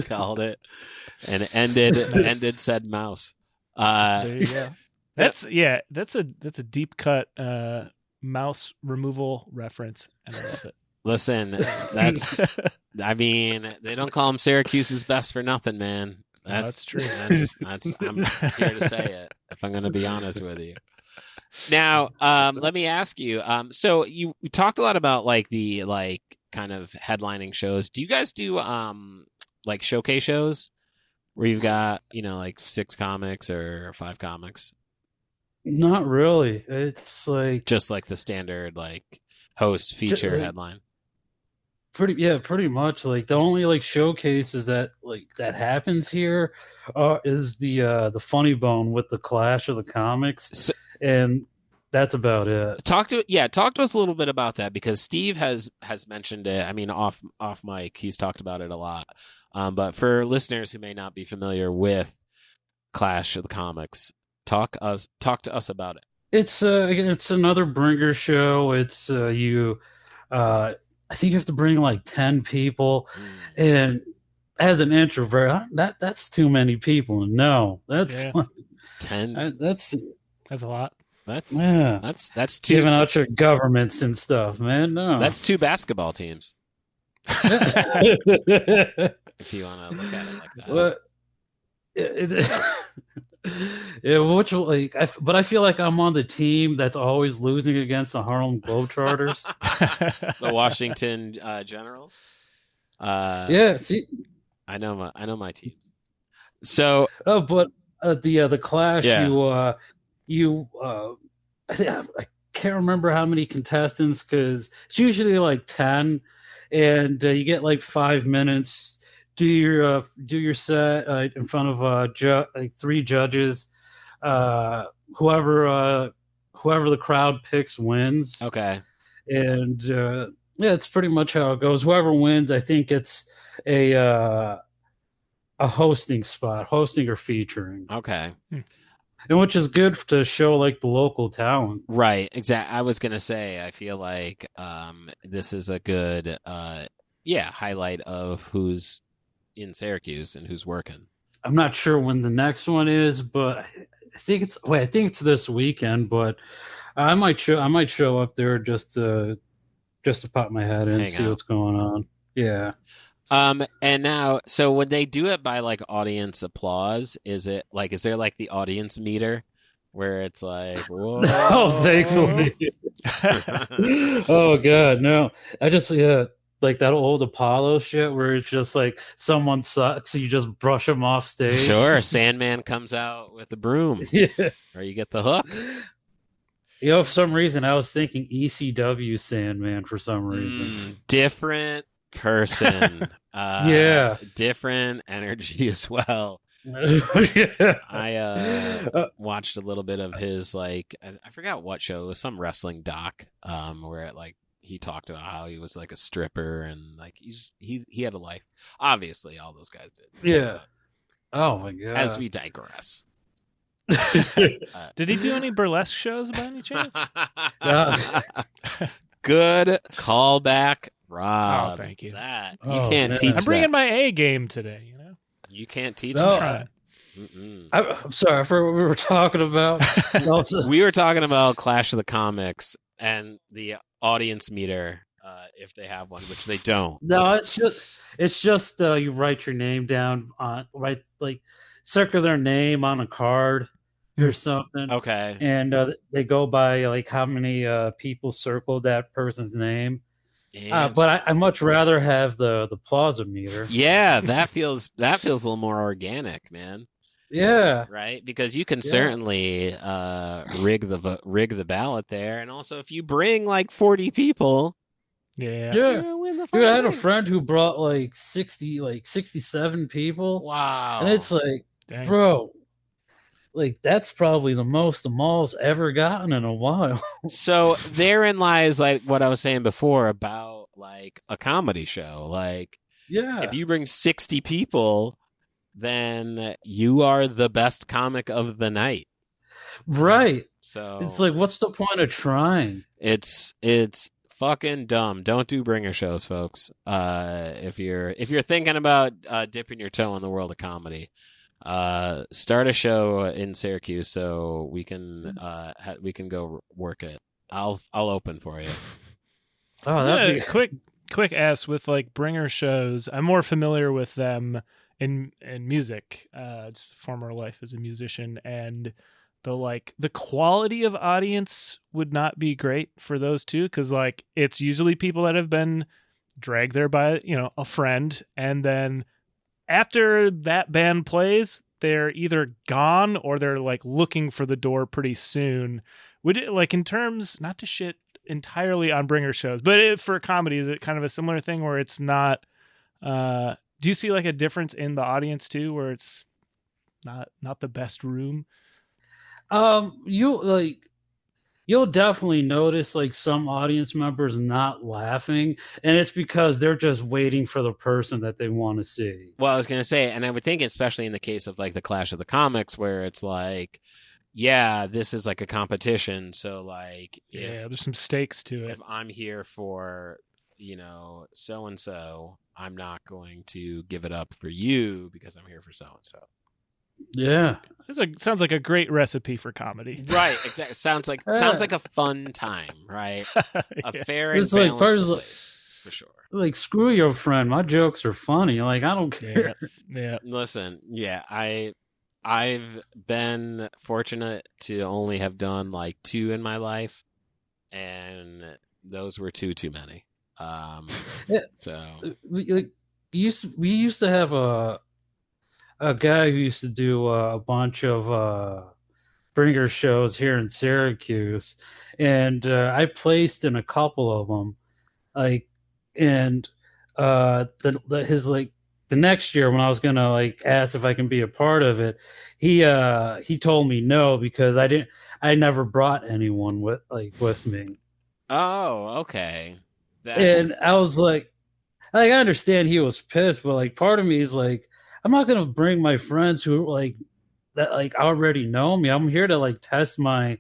Called it. And ended said mouse. There you go. That's a deep cut mouse removal reference, and I love it. Listen, I mean, they don't call him Syracuse's best for nothing, man. That's true. I'm here to say it, if I'm going to be honest with you. Now, let me ask you. So we talked a lot about like the kind of headlining shows. Do you guys do like showcase shows where you've got like 6 comics or 5 comics? Not really. It's like just like the standard like host feature headline. Pretty much. Like the only like showcases that happens here is the Funny Bone with the Clash of the Comics, and that's about it. Talk to us a little bit about that, because Steve has mentioned it. I mean, off mic, he's talked about it a lot. But for listeners who may not be familiar with Clash of the Comics, talk to us about it. It's another bringer show. It's I think you have to bring like 10 people, and as an introvert, that's too many people. No, that's 10. That's a lot. That's two, giving out your governments and stuff, man. No, that's 2 basketball teams. If you want to look at it like that. What? But I feel like I'm on the team that's always losing against the Harlem Globetrotters. The Washington Generals. Yeah, see, I know my teams. So, but the Clash, yeah. I can't remember how many contestants, because it's usually like 10, and you get like 5 minutes. Do your set in front of 3 judges. Whoever the crowd picks wins. Okay. And yeah, it's pretty much how it goes. Whoever wins, I think it's a hosting spot, hosting or featuring. Okay. And which is good to show like the local talent. Right. Exactly. I was gonna say, I feel like this is a good highlight of who's in Syracuse and who's working. I'm not sure when the next one is, but I think it's this weekend. But I might show up there just to pop my head in and see what's going on. Yeah. And now, so when they do it by like audience applause, is there like the audience meter where it's like, whoa? Oh, thankfully. Oh God, no! I just like that old Apollo shit where it's just like someone sucks, so you just brush them off stage. Sure, Sandman comes out with a broom, yeah, or you get the hook. For some reason, I was thinking ECW Sandman for some reason. Different person. Yeah, different energy as well. Yeah. I watched a little bit of his, like, I forgot what show. It was some wrestling doc where it, like, he talked about how he was like a stripper and like he had a life. Obviously, all those guys did. Yeah. Oh my God. As we digress. Did he do any burlesque shows by any chance? Good callback, Rob. Oh, thank you. That you can't teach. I'm bringing my A game today. You know, you can't teach. that. I'm sorry. I forgot what we were talking about. We were talking about Clash of the Comics and the audience meter, if they have one, which they don't. No, it's just you write your name down on circle their name on a card or something. Okay. And they go by like how many people circled that person's name. But I much rather have the plaza meter. Yeah, that feels a little more organic, man. Yeah. Right, because you can certainly rig the ballot there, and also if you bring like 40 people, yeah. Dude, I had a friend who brought like 67 people. Wow. And it's like, dang. Bro, like that's probably the most the mall's ever gotten in a while. So therein lies like what I was saying before about like a comedy show. Like, yeah, if you bring 60 people, then you are the best comic of the night. Right. So it's like, what's the point of trying? It's fucking dumb. Don't do bringer shows, folks. If you're thinking about dipping your toe in the world of comedy, start a show in Syracuse so we can go work it. I'll open for you. Oh, that'd be quick ask with like bringer shows. I'm more familiar with them in music. Just a former life as a musician, and the quality of audience would not be great for those two, because like it's usually people that have been dragged there by a friend, and then after that band plays, they're either gone or they're like looking for the door pretty soon. Would it, like, in terms, not to shit entirely on bringer shows, but for comedy, is it kind of a similar thing where it's not? Do you see like a difference in the audience too, where it's not the best room? You like you'll definitely notice like some audience members not laughing, and it's because they're just waiting for the person that they want to see. Well, I was gonna say, and I would think, especially in the case of like the Clash of the Comics, where it's like, yeah, this is like a competition. So like, Yeah, there's some stakes to if it. I'm here for, so and so, I'm not going to give it up for you because I'm here for so and so. Yeah. Sounds like a great recipe for comedy. Right, exactly. Sounds like a fun time, right? A Yeah. fair and It's like balanced first, place, for sure. like screw your friend. My jokes are funny. Like I don't care. Yeah. Listen, yeah, I've been fortunate to only have done like 2 in my life, and those were too many. Yeah. So we used to have a guy who used to do a bunch of bringer shows here in Syracuse, and I placed in a couple of them. Like, and his like the next year when I was gonna like ask if I can be a part of it, he told me no because I never brought anyone with me, oh, okay. That's and I was like I understand he was pissed, but like part of me is like I'm not gonna bring my friends who like that like already know me. I'm here to like test my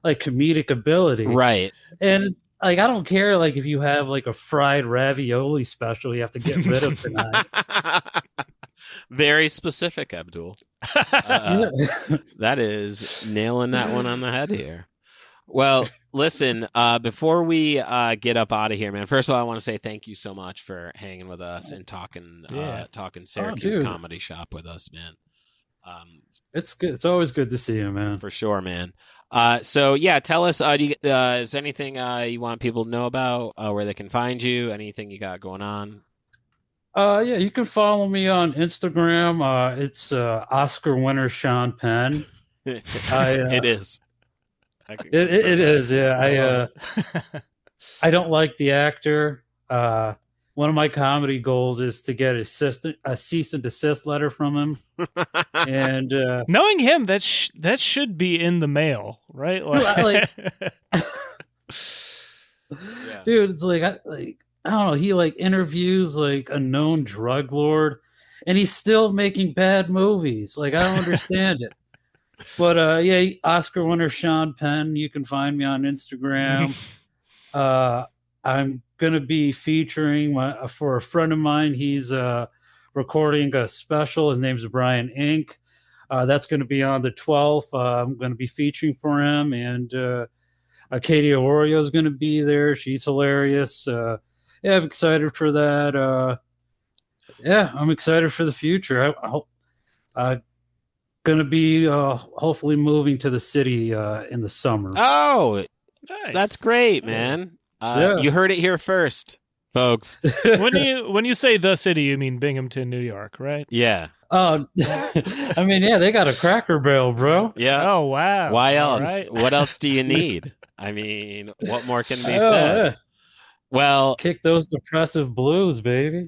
like comedic ability. right. And like I don't care like if you have like a fried ravioli special you have to get rid of tonight. Very specific, Abdul. Yeah. That is nailing that one on the head here. Well, listen, before we get up out of here, man, first of all, I want to say thank you so much for hanging with us and talking Syracuse dude. Comedy Shop with us, man. It's good. It's always good to see you, man. For sure, man. So yeah, tell us, is there anything you want people to know about, where they can find you, anything you got going on? Yeah, you can follow me on Instagram. It's Oscar winner Sean Penn. It is. It is, yeah. I don't like the actor. One of my comedy goals is to get a cease and desist letter from him. And Knowing him, that should be in the mail, right? Yeah. Dude, it's like I don't know. He like interviews like a known drug lord, and he's still making bad movies. Like I don't understand it. But yeah, Oscar winner Sean Penn. You can find me on Instagram. I'm gonna be featuring for a friend of mine. He's recording a special. His name's Brian Inc. That's going to be on the 12th. I'm going to be featuring for him, and Katie Oreo is going to be there. She's hilarious. Yeah, I'm excited for that. Yeah, I'm excited for the future. I hope going to be hopefully moving to the city in the summer. Oh, Nice. that's great, man. Yeah. You heard it here first, folks. When you say the city, you mean Binghamton, New York, right? Yeah. I mean, yeah, they got a Cracker Barrel, bro. Yeah. Oh wow. Why All else? right. What else do you need? I mean, what more can be Oh, said? yeah. Well, Kick those depressive blues, baby.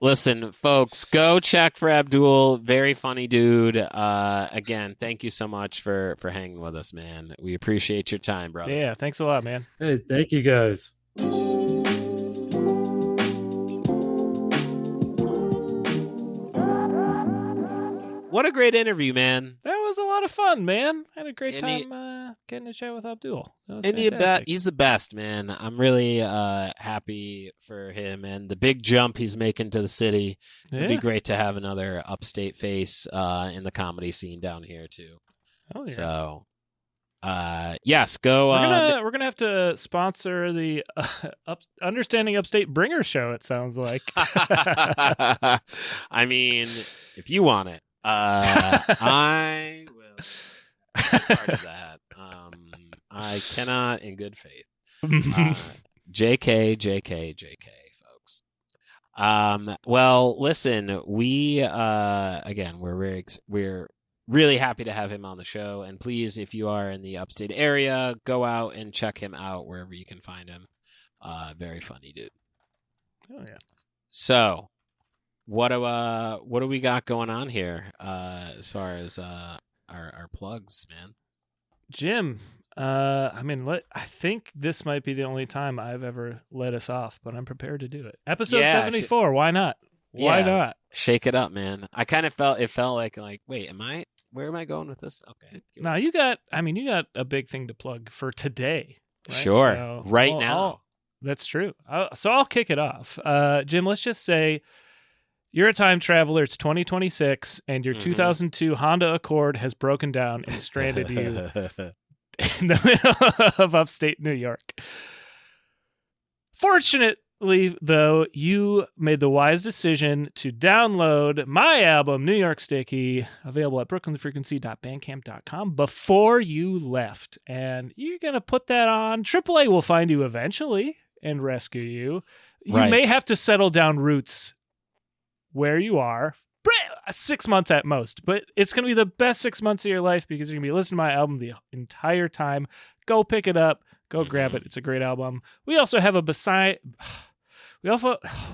listen, folks, go check for Abdul. Very funny dude. Again, thank you so much for hanging with us, man. We appreciate your time, brother. Yeah, thanks a lot, man. Hey, thank you guys. What a great interview, man. That was a lot of fun, man. I had a great And time getting to chat with Abdul. That was And fantastic. he's the best, man. I'm really happy for him and the big jump he's making to the city. It'd be Yeah. great to have another upstate face in the comedy scene down here too. Oh, yeah. So, yes, go. We're gonna have to sponsor the Understanding Upstate Bringer show. It sounds like. I mean, if you want it, I will be part of that. I cannot, in good faith. JK, folks. Well, listen, we again, we're really happy to have him on the show, and please, if you are in the upstate area, go out and check him out wherever you can find him. Very funny dude. Oh yeah. So, what do we got going on here as far as our plugs, man? Jim, I mean, I think this might be the only time I've ever let us off, but I'm prepared to do it. Episode 74. Why not? Why not? Shake it up, man. I kind of felt like wait, where am I going with this? Okay. Now you got a big thing to plug for today. Right? Sure. So, now. That's true. So I'll kick it off. Jim, let's just say you're a time traveler. It's 2026, and your 2002 Honda Accord has broken down and stranded you in the middle of upstate New York. Fortunately, though, you made the wise decision to download my album, New York Sticky, available at brooklynfrequency.bandcamp.com, before you left. And you're going to put that on. AAA will find you eventually and rescue you. You may have to settle down roots where you are. 6 months at most, but it's going to be the best 6 months of your life because you're going to be listening to my album the entire time. Go pick it up. Go grab it. It's a great album. We also have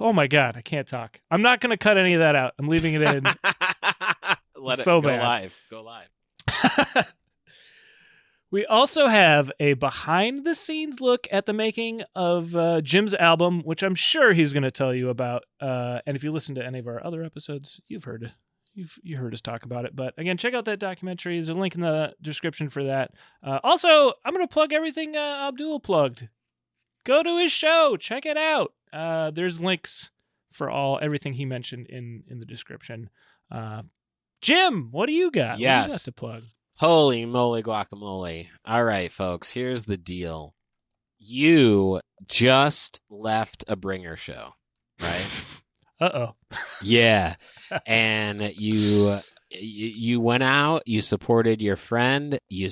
oh my God, I can't talk. I'm not going to cut any of that out. I'm leaving it in. Let it so go bad. live. Go live. We also have a behind-the-scenes look at the making of Jim's album, which I'm sure he's going to tell you about. And if you listen to any of our other episodes, you've heard it. You heard us talk about it. But again, check out that documentary. There's a link in the description for that. Also, I'm going to plug everything Abdul plugged. Go to his show. Check it out. There's links for everything he mentioned in the description. Jim, what do you got? Yes. What do you got to plug? Holy moly guacamole. All right, folks, here's the deal. You just left a bringer show, right? Uh-oh. Yeah. And you went out, you supported your friend, you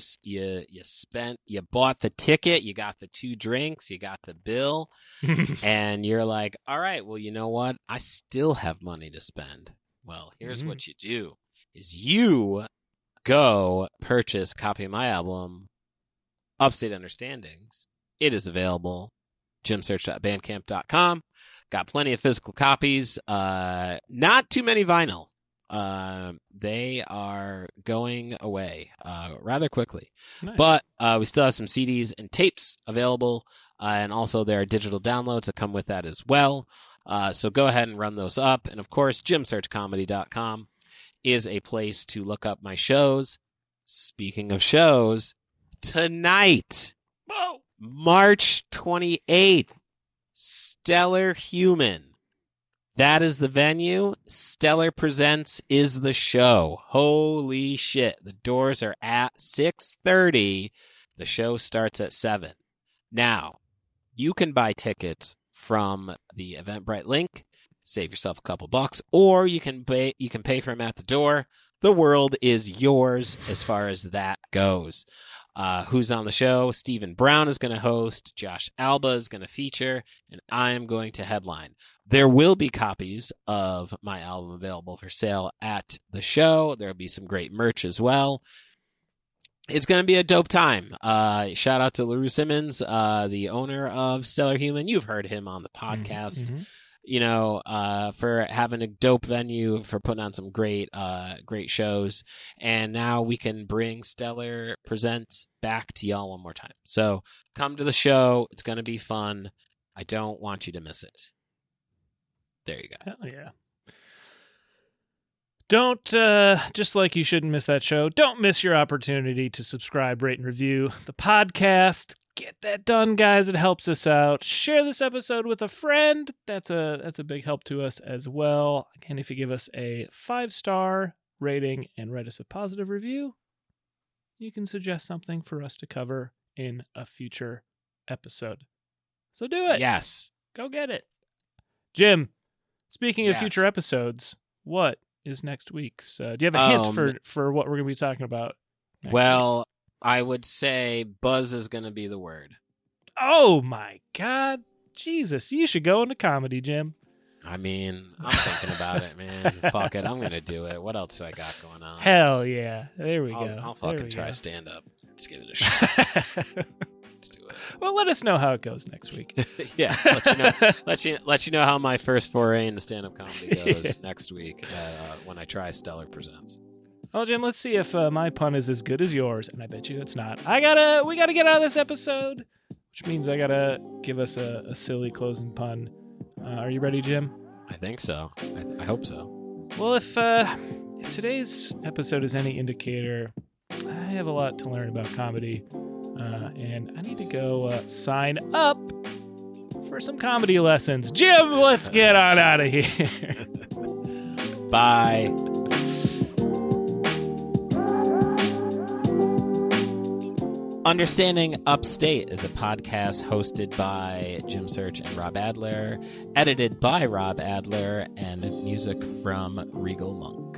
bought the ticket, you got the 2 drinks, you got the bill, and you're like, all right, well, you know what? I still have money to spend. Well, here's what you do is you go purchase a copy of my album, Upstate Understandings. It is available, jimsearch.bandcamp.com. Got plenty of physical copies. Not too many vinyl. They are going away rather quickly. Nice. But we still have some CDs and tapes available, and also there are digital downloads that come with that as well. So go ahead and run those up. And of course, jimsearchcomedy.com is a place to look up my shows. Speaking of shows, tonight, March 28th, Stellar Human. That is the venue. Stellar Presents is the show. Holy shit. The doors are at 6:30. The show starts at 7. Now, you can buy tickets from the Eventbrite link. Save yourself a couple bucks, or you can pay for them at the door. The world is yours as far as that goes. Who's on the show? Stephen Brown is going to host, Josh Alba is going to feature, and I am going to headline. There will be copies of my album available for sale at the show. There will be some great merch as well. It's going to be a dope time. Shout out to LaRue Simmons, the owner of Stellar Human. You've heard him on the podcast. Mm-hmm. You know, for having a dope venue, for putting on some great shows. And now we can bring Stellar Presents back to y'all one more time. So come to the show. It's going to be fun. I don't want you to miss it. There you go. Hell yeah. Don't, just like you shouldn't miss that show, don't miss your opportunity to subscribe, rate, and review the podcast. Get that done, guys. It helps us out. Share this episode with a friend. That's a big help to us as well. Again, if you give us a 5-star rating and write us a positive review, you can suggest something for us to cover in a future episode. So do it. Yes. Go get it. Jim, speaking of future episodes, what is next week's? Do you have a hint for what we're going to be talking about next week? I would say buzz is going to be the word. Oh, my God. Jesus, you should go into comedy, Jim. I mean, I'm thinking about it, man. Fuck it. I'm going to do it. What else do I got going on? Hell yeah. There we go. I'll fucking try stand-up. Let's give it a shot. Let's do it. Well, let us know how it goes next week. Yeah. Let you know how my first foray into stand-up comedy goes next week when I try Stellar Presents. Well, Jim, let's see if my pun is as good as yours, and I bet you it's not. We gotta get out of this episode, which means I gotta give us a silly closing pun. Are you ready, Jim? I think so. I hope so. Well, if today's episode is any indicator, I have a lot to learn about comedy, and I need to go sign up for some comedy lessons. Jim, let's get on out of here. Bye. Understanding Upstate is a podcast hosted by Jim Search and Rob Adler, edited by Rob Adler, and music from Regal Monk.